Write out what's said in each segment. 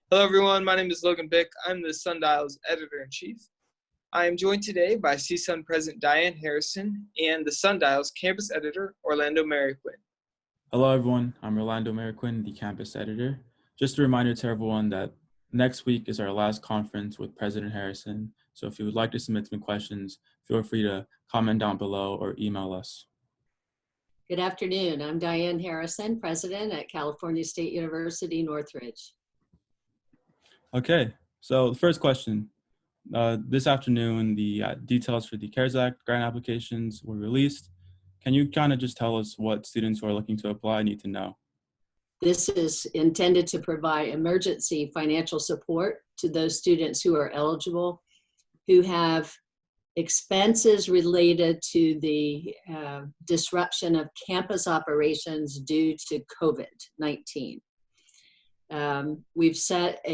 Hello, everyone. My name is Logan Bick. I'm the Sundial's editor-in-chief. I am joined today by CSUN President Diane Harrison and the Sundial's campus editor, Orlando Merriquin. Hello, everyone. I'm Orlando Merriquin, the campus editor. Just a reminder to everyone that next week is our last conference with President Harrison. So if you would like to submit some questions, feel free to comment down below or email us. Good afternoon. I'm Diane Harrison, president at California State University, Northridge. Okay, so the first question. This afternoon, the details for the Karzak Grant applications were released. Can you kind of just tell us what students who are looking to apply need to know? This is intended to provide emergency financial support to those students who are eligible, who have expenses related to the disruption of campus operations due to COVID-19. We've set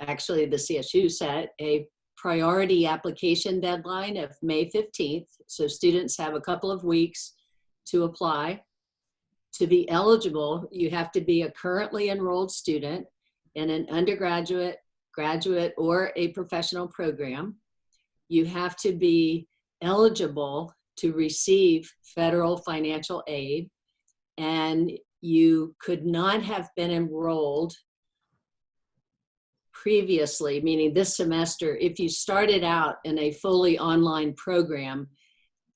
actually the CSU set a priority application deadline of May 15th. So students have a couple of weeks to apply. To be eligible, you have to be a currently enrolled student in an undergraduate, graduate, or a professional program. You have to be eligible to receive federal financial aid, and you could not have been enrolled previously, meaning this semester. If you started out in a fully online program,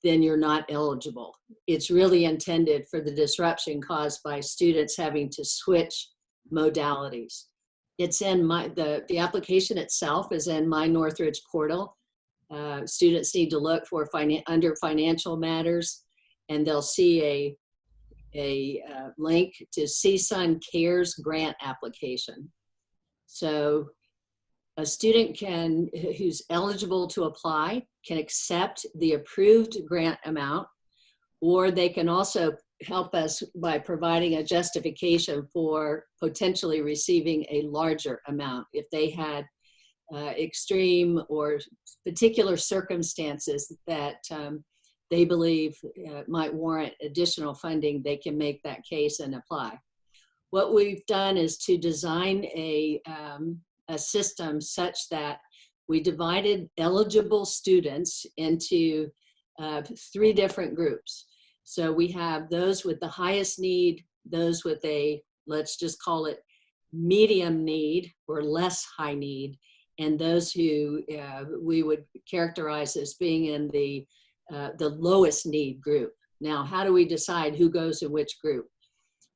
then you're not eligible. It's really intended for the disruption caused by students having to switch modalities. It's in the application itself is in My Northridge portal. Students need to look for under financial matters, and they'll see a link to CSUN CARES grant application. So a student who's eligible to apply can accept the approved grant amount, or they can also help us by providing a justification for potentially receiving a larger amount. If they had extreme or particular circumstances that they believe might warrant additional funding, they can make that case and apply. What we've done is to design a system such that we divided eligible students into 3 different groups. So we have those with the highest need, those with let's just call it medium need or less high need, and those who we would characterize as being in the lowest need group. Now, how do we decide who goes in which group?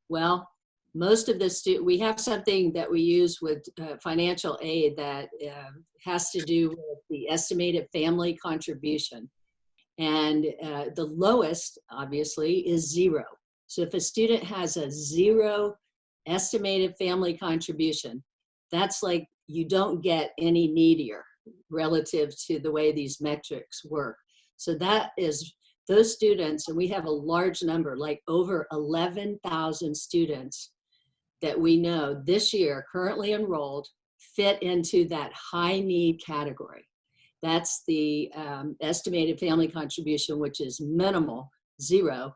Well, most of the we have something that we use with financial aid that has to do with the estimated family contribution. And the lowest, obviously, is 0. So if a student has a 0 estimated family contribution, that's like you don't get any needier relative to the way these metrics work. So that is those students, and we have a large number, like over 11,000 students that we know this year currently enrolled fit into that high need category. That's the estimated family contribution, which is minimal, 0.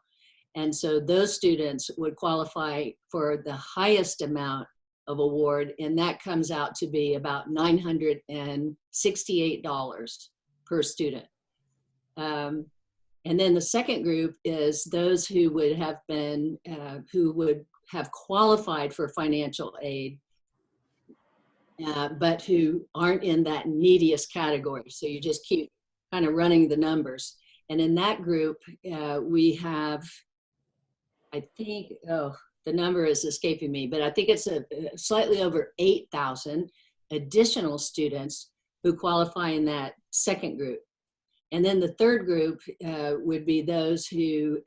And so those students would qualify for the highest amount of award, and that comes out to be about $968 per student. And then the second group is those who would have been, who would have qualified for financial aid, but who aren't in that neediest category. So you just keep kind of running the numbers. And in that group, we have, I think, the number is escaping me, but I think it's slightly over 8,000 additional students who qualify in that second group. And then the third group would be those who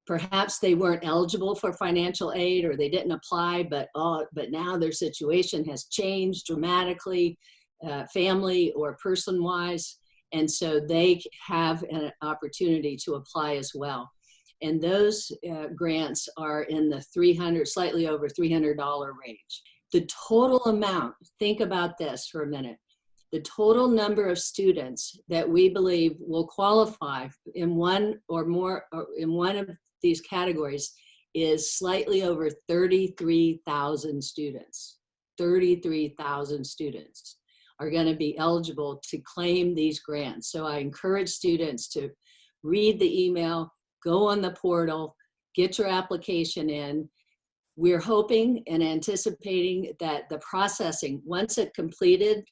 perhaps they weren't eligible for financial aid, or they didn't apply, but now their situation has changed dramatically, family or person-wise, and so they have an opportunity to apply as well. And those grants are in the slightly over $300 range. The total amount, think about this for a minute, the total number of students that we believe will qualify in one or more, or in one of these categories, is slightly over 33,000 students 33,000 students are going to be eligible to claim these grants. So I encourage students to read the email, go on the portal, get your application in. We're hoping and anticipating that the processing, once a completed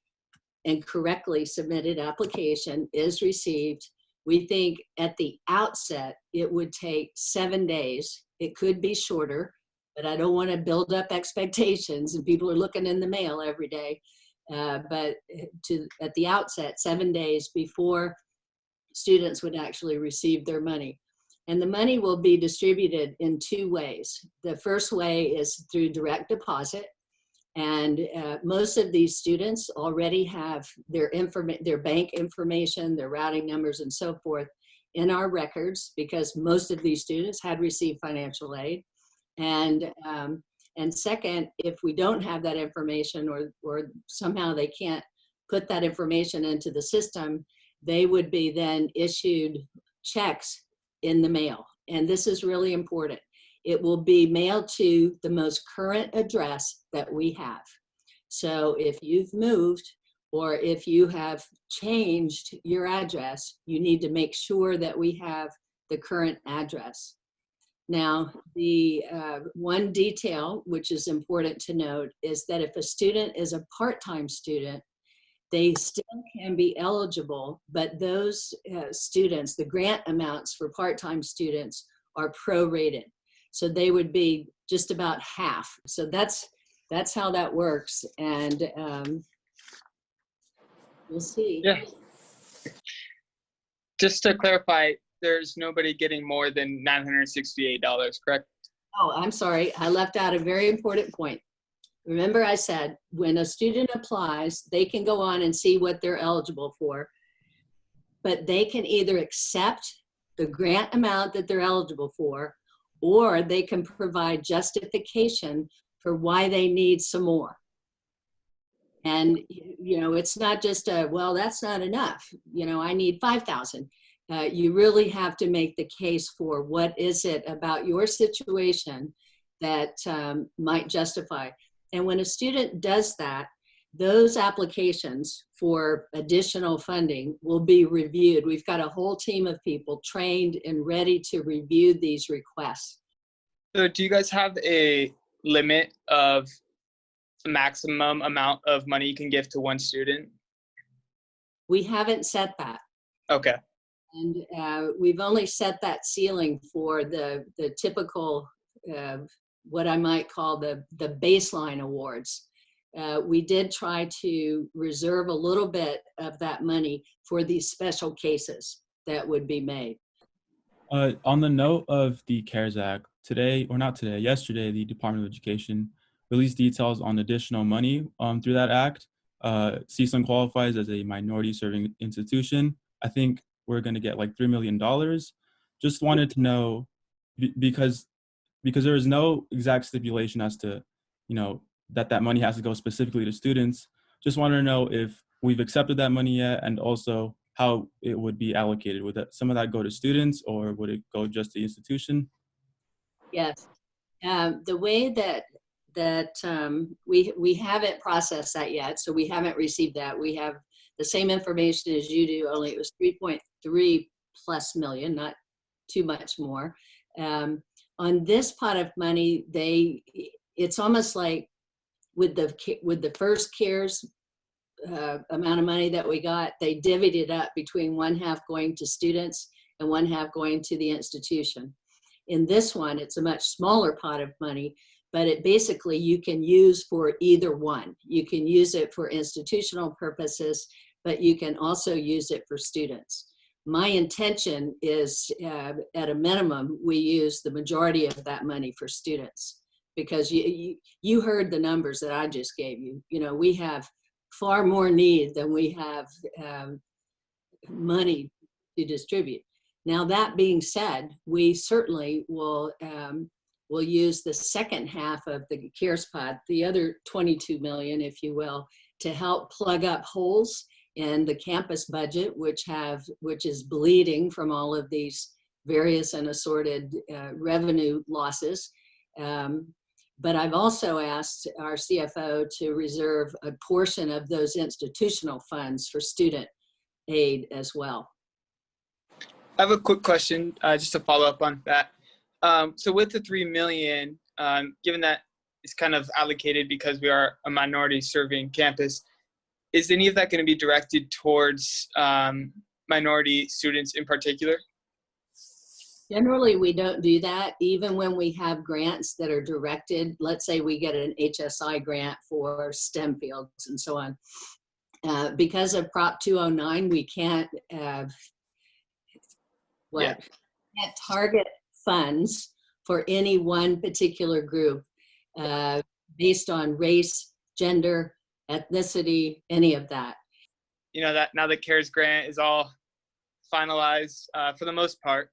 and correctly submitted application is received, we think at the outset it would take 7 days. It could be shorter, but I don't want to build up expectations, and people are looking in the mail every day. But at the outset, 7 days before students would actually receive their money. And the money will be distributed in 2 ways. The first way is through direct deposit. And most of these students already have their bank information, their routing numbers, and so forth in our records, because most of these students had received financial aid. And second, if we don't have that information, or somehow they can't put that information into the system, they would be then issued checks in the mail. And this is really important. It will be mailed to the most current address that we have. So if you've moved, or if you have changed your address, you need to make sure that we have the current address. Now, the one detail which is important to note is that if a student is a part-time student, they still can be eligible, but those students, the grant amounts for part-time students are prorated. So they would be just about half. So that's how that works. And we'll see. Yeah. Just to clarify, there's nobody getting more than $968, correct? Oh, I'm sorry. I left out a very important point. Remember I said, when a student applies, they can go on and see what they're eligible for, but they can either accept the grant amount that they're eligible for, or they can provide justification for why they need some more. And, you know, it's not just a, well, that's not enough. You know, I need 5,000. You really have to make the case for what is it about your situation that might justify. And when a student does that, those applications for additional funding will be reviewed. We've got a whole team of people trained and ready to review these requests. So do you guys have a limit of the maximum amount of money you can give to one student? We haven't set that. Okay. And we've only set that ceiling for the typical, what I might call the baseline awards. We did try to reserve a little bit of that money for these special cases that would be made. On the note of the CARES Act, yesterday, the Department of Education released details on additional money through that act. CSUN qualifies as a minority serving institution. I think we're going to get like $3 million. Just wanted to know, because there is no exact stipulation as to, you know, that money has to go specifically to students. Just wanted to know if we've accepted that money yet, and also how it would be allocated. Would some of that go to students, or would it go just to the institution? Yes. The way that we haven't processed that yet, so we haven't received that. We have the same information as you do, only it was 3.3 plus million, not too much more. On this pot of money, it's almost like with the first CARES amount of money that we got, they divvied it up between one half going to students and one half going to the institution. In this one, it's a much smaller pot of money, but it basically you can use for either one. You can use it for institutional purposes, but you can also use it for students. My intention is, at a minimum, we use the majority of that money for students, because you heard the numbers that I just gave you. You know, we have far more need than we have money to distribute. Now, that being said, we certainly will use the second half of the CARES pot, the other 22 million, if you will, to help plug up holes in the campus budget, which is bleeding from all of these various and assorted revenue losses. But I've also asked our CFO to reserve a portion of those institutional funds for student aid as well. I have a quick question, just to follow up on that. So with the 3 million, given that it's kind of allocated because we are a minority serving campus, is any of that going to be directed towards minority students in particular? Generally, we don't do that. Even when we have grants that are directed, let's say we get an HSI grant for STEM fields and so on. Because of Prop 209, we can't can't target funds for any one particular group based on race, gender, ethnicity, any of that. You know, that now the CARES grant is all finalized for the most part.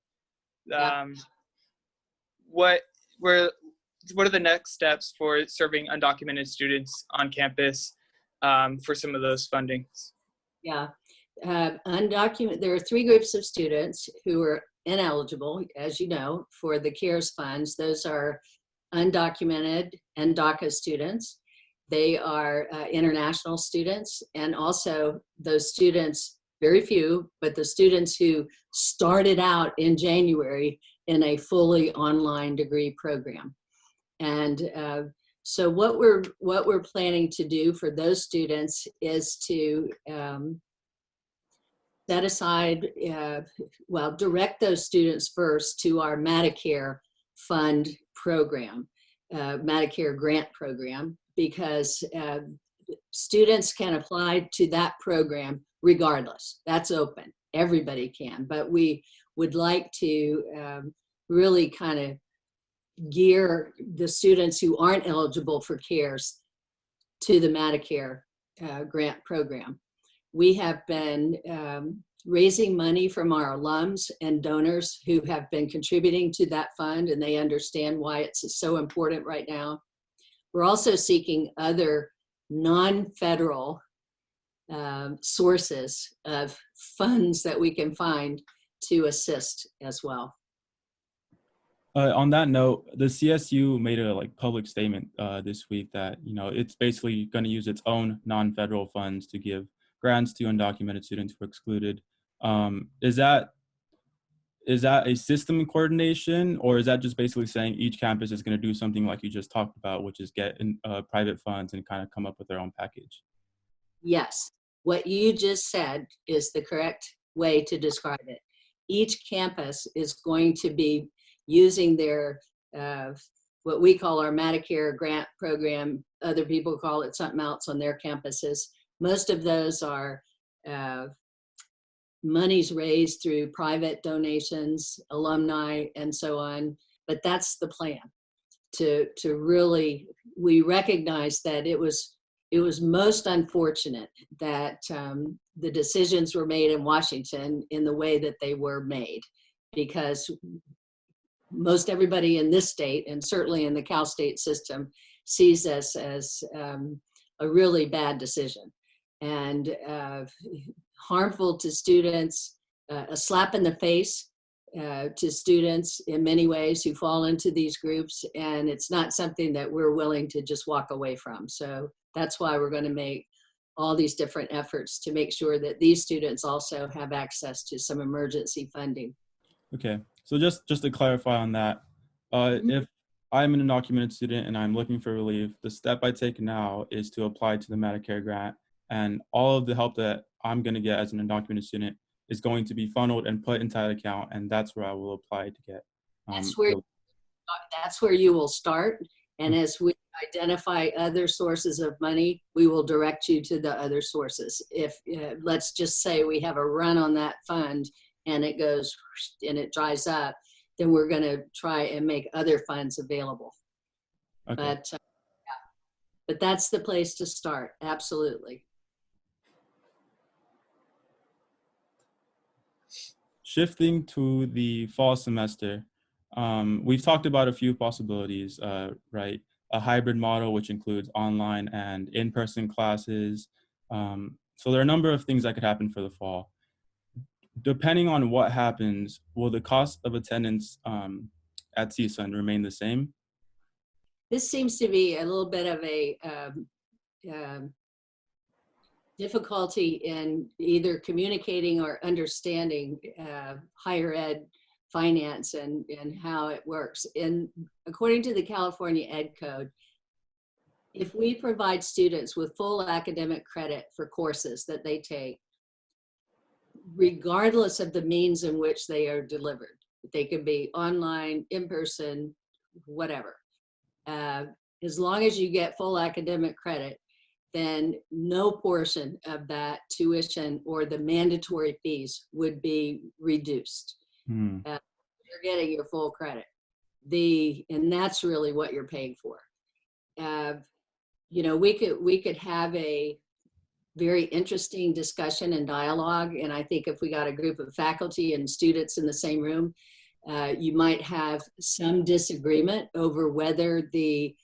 What are the next steps for serving undocumented students on campus for some of those fundings? Yeah, undocumented. There are 3 groups of students who are ineligible, as you know, for the CARES funds. Those are undocumented and DACA students. They are international students, and also those students, very few, but the students who started out in January in a fully online degree program. And so what we're planning to do for those students is to set aside, direct those students first to our Medicare fund program, Medicare grant program, because students can apply to that program regardless. That's open. Everybody can. But we would like to really kind of gear the students who aren't eligible for CARES to the Medicare grant program. We have been raising money from our alums and donors who have been contributing to that fund, and they understand why it's so important right now. We're also seeking other non-federal sources of funds that we can find to assist as well. On that note, the CSU made a public statement this week that it's basically going to use its own non-federal funds to give grants to undocumented students who are excluded. Is that a system coordination, or is that just basically saying each campus is going to do something like you just talked about, which is get in, private funds and kind of come up with their own package? Yes, what you just said is the correct way to describe it. Each campus is going to be using their, what we call our Medicare grant program. Other people call it something else on their campuses. Most of those are monies raised through private donations, alumni, and so on. But that's the plan, to really, we recognize that it was most unfortunate that the decisions were made in Washington in the way that they were made, because most everybody in this state, and certainly in the Cal State system, sees this as a really bad decision and harmful to students, a slap in the face to students in many ways who fall into these groups, and it's not something that we're willing to just walk away from. So that's why we're going to make all these different efforts to make sure that these students also have access to some emergency funding. Okay, so just to clarify on that, if I'm an undocumented student and I'm looking for relief, the step I take now is to apply to the Medicare grant, and all of the help that I'm going to get as an undocumented student is going to be funneled and put into that account, and that's where I will apply to get. That's where you will start, and as we identify other sources of money, we will direct you to the other sources. If let's just say we have a run on that fund and it goes and it dries up, then we're going to try and make other funds available. Okay. But that's the place to start. Absolutely. Shifting to the fall semester, we've talked about a few possibilities, right? A hybrid model, which includes online and in-person classes. So there are a number of things that could happen for the fall. Depending on what happens, will the cost of attendance at CSUN remain the same? this seems to be a little bit of a difficulty in either communicating or understanding higher ed finance and how it works. And according to the California Ed Code, if we provide students with full academic credit for courses that they take, regardless of the means in which they are delivered, they can be online, in person, whatever. As long as you get full academic credit, then no portion of that tuition or the mandatory fees would be reduced. You're getting your full credit. And that's really what you're paying for. You know, we could have a very interesting discussion and dialogue. And I think if we got a group of faculty and students in the same room, you might have some disagreement over whether the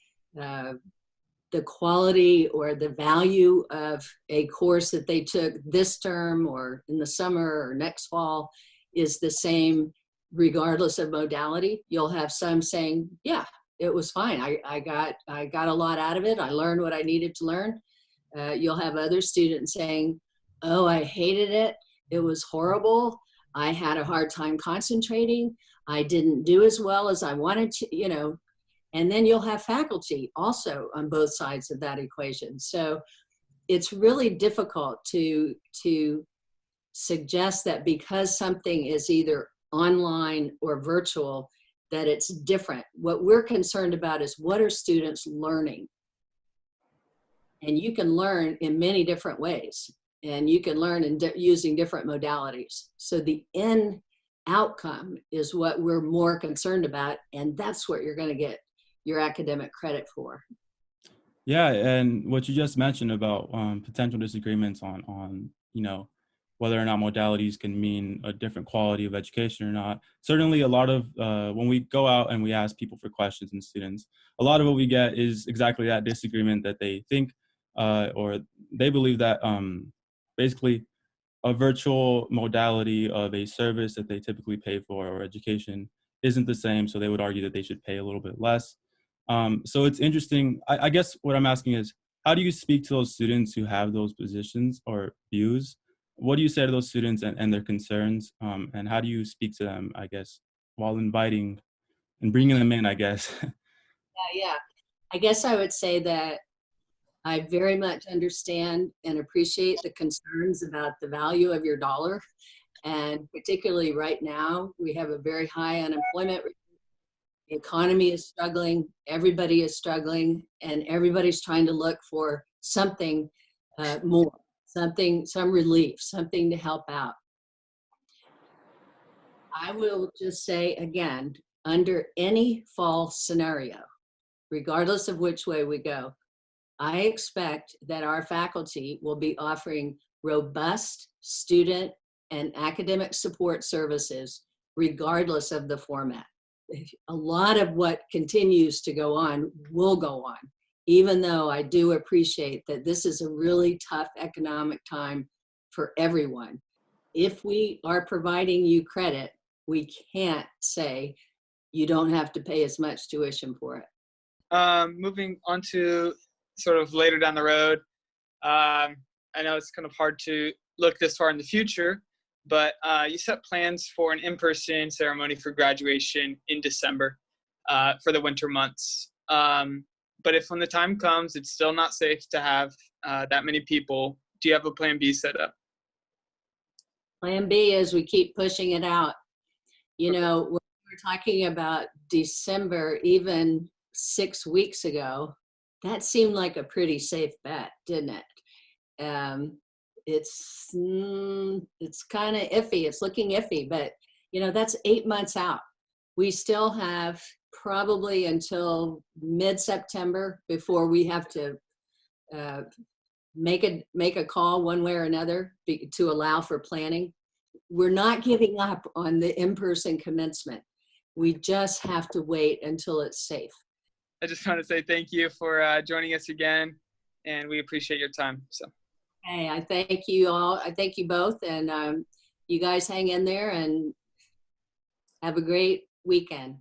quality or the value of a course that they took this term or in the summer or next fall is the same regardless of modality. You'll have some saying, yeah, it was fine. I got a lot out of it. I learned what I needed to learn. You'll have other students saying, oh, I hated it. It was horrible. I had a hard time concentrating. I didn't do as well as I wanted to, you know. And then you'll have faculty also on both sides of that equation. So it's really difficult to suggest that because something is either online or virtual, that it's different. What we're concerned about is what are students learning? And you can learn in many different ways, and you can learn in using different modalities. So the end outcome is what we're more concerned about, and that's what you're going to get your academic credit for. Yeah, and what you just mentioned about potential disagreements on you know, whether or not modalities can mean a different quality of education or not. Certainly a lot of, when we go out and we ask people for questions and students, a lot of what we get is exactly that disagreement, that they think or they believe that basically a virtual modality of a service that they typically pay for or education isn't the same. So they would argue that they should pay a little bit less. So it's interesting. I guess what I'm asking is, how do you speak to those students who have those positions or views? What do you say to those students and their concerns? And how do you speak to them, I guess, while inviting and bringing them in, I guess? Yeah. I guess I would say that I very much understand and appreciate the concerns about the value of your dollar. And particularly right now, we have a very high unemployment rate. The economy is struggling, everybody is struggling, and everybody's trying to look for something more, some relief, something to help out. I will just say again, under any fall scenario, regardless of which way we go, I expect that our faculty will be offering robust student and academic support services, regardless of the format. A lot of what continues to go on will go on, even though I do appreciate that this is a really tough economic time for everyone. If we are providing you credit, we can't say you don't have to pay as much tuition for it. Moving on to sort of later down the road, I know it's kind of hard to look this far in the future, but you set plans for an in-person ceremony for graduation in December for the winter months. But if when the time comes, it's still not safe to have that many people, do you have a plan B set up? Plan B is we keep pushing it out. You know, when we were talking about December, even 6 weeks ago, that seemed like a pretty safe bet, didn't it? It's kind of iffy. It's looking iffy, but you know, that's 8 months out. We still have probably until mid-September before we have to make a call one way or another to allow for planning. We're not giving up on the in-person commencement. We just have to wait until it's safe. I just want to say thank you for joining us again, and we appreciate your time. So. Hey, I thank you all. I thank you both, and you guys hang in there and have a great weekend.